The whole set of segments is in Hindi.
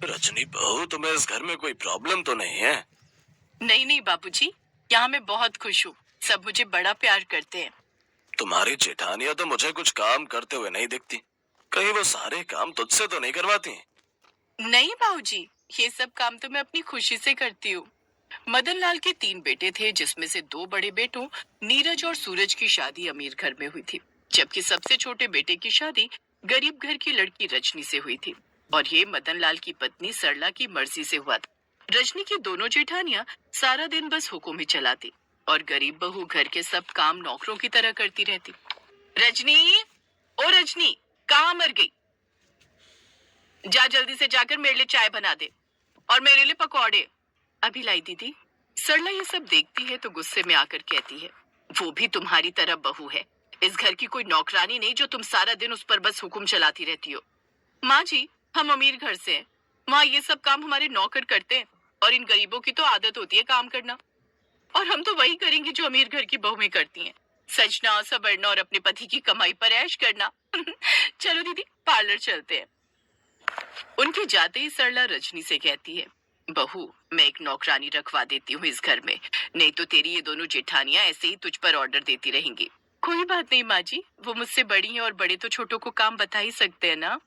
रजनी बहू, तुम्हें इस घर में कोई प्रॉब्लम तो नहीं है? नहीं नहीं बाबूजी, यहाँ मैं बहुत खुश हूँ। सब मुझे बड़ा प्यार करते हैं। तुम्हारी जेठानियां तो मुझे कुछ काम करते हुए नहीं दिखती। कहीं वो सारे काम तुझसे तो नहीं करवाती? नहीं बाबूजी, ये सब काम तो मैं अपनी खुशी से करती हूँ। मदन लाल के 3 बेटे थे, जिसमें से 2 बड़े बेटों नीरज और सूरज की शादी अमीर घर में हुई थी, जबकि सबसे छोटे बेटे की शादी गरीब घर की लड़की रजनी से हुई थी। और ये मदन लाल की पत्नी सरला की मर्जी से हुआ था। रजनी की दोनों जेठानियां सारा दिन बस हुक्म ही चलाती और गरीब बहू घर के सब काम नौकरों की तरह करती रहती। रजनी, ओ रजनी, कहाँ मर गई? जा जल्दी से जाकर मेरे लिए चाय बना दे और मेरे लिए पकौड़े। अभी लाई दीदी। सरला ये सब देखती है तो गुस्से में आकर कहती है, वो भी तुम्हारी तरह बहू है। इस घर की कोई नौकरानी नहीं जो तुम सारा दिन उस पर बस हुक्म चलाती रहती हो। माँ जी, हम अमीर घर से हैं। वहाँ ये सब काम हमारे नौकर करते हैं और इन गरीबों की तो आदत होती है काम करना। और हम तो वही करेंगे जो अमीर घर की बहुएं करती हैं, सजना सवरना और अपने पति की कमाई पर ऐश करना। चलो दीदी, पार्लर चलते हैं। उनके जाते ही सरला रजनी से कहती है, बहू, मैं एक नौकरानी रखवा देती हूँ इस घर में, नहीं तो तेरी ये दोनों जेठानियां ऐसे ही तुझ पर ऑर्डर देती रहेंगी। कोई बात नहीं माँ जी, वो मुझसे बड़ी हैं और बड़े तो छोटों को काम बता ही सकते हैं ना।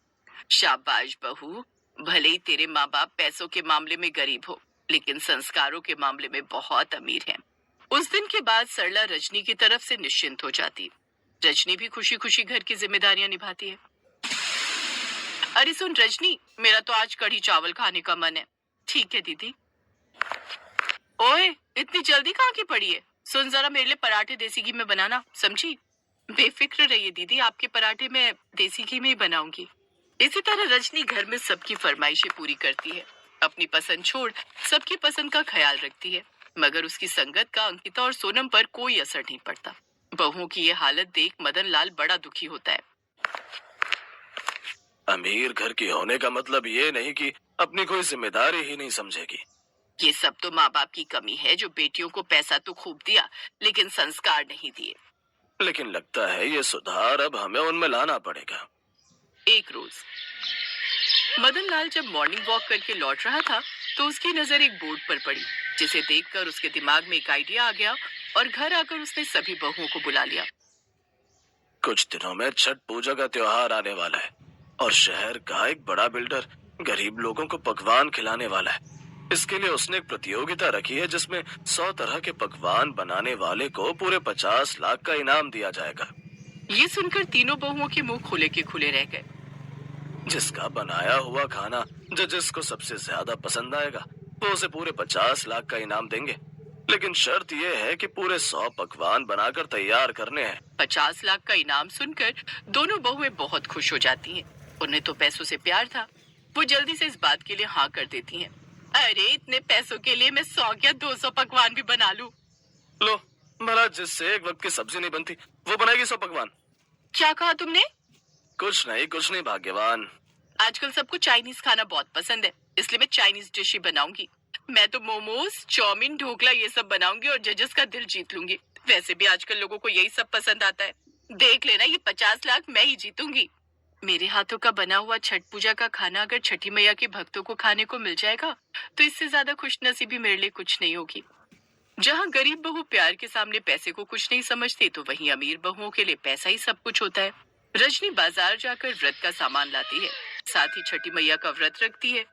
शाबाश बहू, भले ही तेरे माँ बाप पैसों के मामले में गरीब हो, लेकिन संस्कारों के मामले में बहुत अमीर हैं। उस दिन के बाद सरला रजनी की तरफ से निश्चिंत हो जाती। रजनी भी खुशी खुशी घर की जिम्मेदारियां निभाती है। अरे सुन रजनी, मेरा तो आज कढ़ी चावल खाने का मन है। ठीक है दीदी। ओए, इतनी जल्दी कहाँ की पड़ी है? सुन जरा, मेरे लिए पराठे देसी घी में बनाना, समझी? बेफिक्र रहिए दीदी, आपके पराठे मैं देसी घी में ही बनाऊंगी। इसी तरह रजनी घर में सबकी फरमाइशें पूरी करती है, अपनी पसंद छोड़ सबकी पसंद का ख्याल रखती है। मगर उसकी संगत का अंकिता और सोनम पर कोई असर नहीं पड़ता। बहुओं की ये हालत देख मदन लाल बड़ा दुखी होता है। अमीर घर की होने का मतलब ये नहीं कि अपनी कोई जिम्मेदारी ही नहीं समझेगी। ये सब तो माँ बाप की कमी है, जो बेटियों को पैसा तो खूब दिया लेकिन संस्कार नहीं दिए। लेकिन लगता है ये सुधार अब हमें उनमें लाना पड़ेगा। एक रोज मदन लाल जब मॉर्निंग वॉक करके लौट रहा था, तो उसकी नजर एक बोर्ड पर पड़ी, जिसे देखकर उसके दिमाग में एक आइडिया आ गया और घर आकर उसने सभी बहुओं को बुला लिया। कुछ दिनों में छठ पूजा का त्योहार आने वाला है और शहर का एक बड़ा बिल्डर गरीब लोगों को पकवान खिलाने वाला है। इसके लिए उसने एक प्रतियोगिता रखी है जिसमें 100 तरह के पकवान बनाने वाले को पूरे 50 लाख का इनाम दिया जाएगा। ये सुनकर तीनों बहुओं के मुंह खुले के खुले रह गए। जिसका बनाया हुआ खाना जजेस को सबसे ज्यादा पसंद आएगा, वो उसे पूरे 50 लाख का इनाम देंगे। लेकिन शर्त यह है कि पूरे 100 पकवान बनाकर तैयार करने हैं। 50 लाख का इनाम सुनकर दोनों बहुएं बहुत खुश हो जाती हैं। उन्हें तो पैसों से प्यार था। वो जल्दी से इस बात के लिए हाँ कर देती हैं। अरे इतने पैसों के लिए मैं 100 या 200 पकवान भी बना लूं। लो, भला जिससे एक वक्त की सब्जी नहीं बनती, वो बनाएगी 100 पकवान। क्या कहा तुमने? कुछ नहीं भाग्यवान। आजकल सबको चाइनीज खाना बहुत पसंद है, इसलिए मैं चाइनीज डिश ही बनाऊंगी। मैं तो मोमोज, चाउमीन, ढोकला ये सब बनाऊंगी और जजेस का दिल जीत लूंगी। वैसे भी आजकल लोगों को यही सब पसंद आता है। देख लेना, ये 50 लाख मैं ही जीतूंगी। मेरे हाथों का बना हुआ छठ पूजा का खाना अगर छठी मैया के भक्तों को खाने को मिल जाएगा, तो इससे ज्यादा खुशनसीबी मेरे लिए कुछ नहीं होगी। जहाँ गरीब बहू प्यार के सामने पैसे को कुछ नहीं समझती, तो वहीं अमीर बहुओं के लिए पैसा ही सब कुछ होता है। रजनी बाजार जाकर व्रत का सामान लाती है, साथ ही छठी मैया का व्रत रखती है।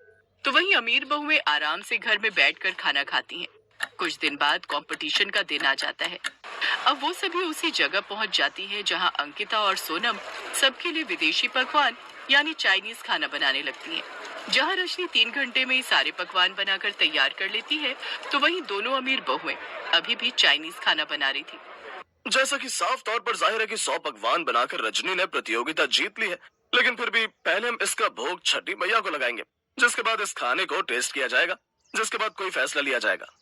तो वहीं अमीर बहुएं आराम से घर में बैठकर खाना खाती हैं। कुछ दिन बाद कंपटीशन का दिन आ जाता है। अब वो सभी उसी जगह पहुंच जाती है जहां अंकिता और सोनम सबके लिए विदेशी पकवान यानी चाइनीज खाना बनाने लगती हैं। जहां रजनी 3 घंटे में ही सारे पकवान बनाकर तैयार कर लेती है, तो वहीं दोनों अमीर बहुएं अभी भी चाइनीज खाना बना रही थी। जैसा कि साफ तौर पर जाहिर है कि 100 पकवान बनाकर रजनी ने प्रतियोगिता जीत ली है, लेकिन फिर भी पहले हम इसका भोग छठी मैया को लगाएंगे, जिसके बाद इस खाने को टेस्ट किया जाएगा, जिसके बाद कोई फैसला लिया जाएगा।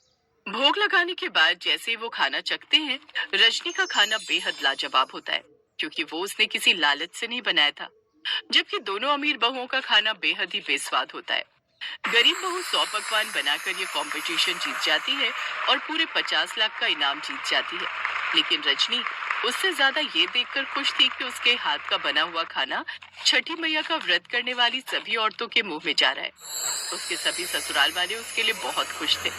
भोग लगाने के बाद जैसे ही वो खाना चखते हैं, रजनी का खाना बेहद लाजवाब होता है, क्योंकि वो उसने किसी लालच से नहीं बनाया था। जबकि दोनों अमीर बहुओं का खाना बेहद ही बेस्वाद होता है। गरीब बहू 100 पकवान बनाकर ये कंपटीशन जीत जाती है और पूरे 50 लाख का इनाम जीत जाती है। लेकिन रजनी उससे ज्यादा ये देखकर खुश थी कि उसके हाथ का बना हुआ खाना छठी मैया का व्रत करने वाली सभी औरतों के मुंह में जा रहा है। उसके सभी ससुराल वाले उसके लिए बहुत खुश थे।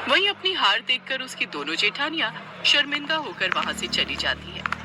वहीं अपनी हार देखकर उसकी दोनों जेठानियां शर्मिंदा होकर वहां से चली जाती है।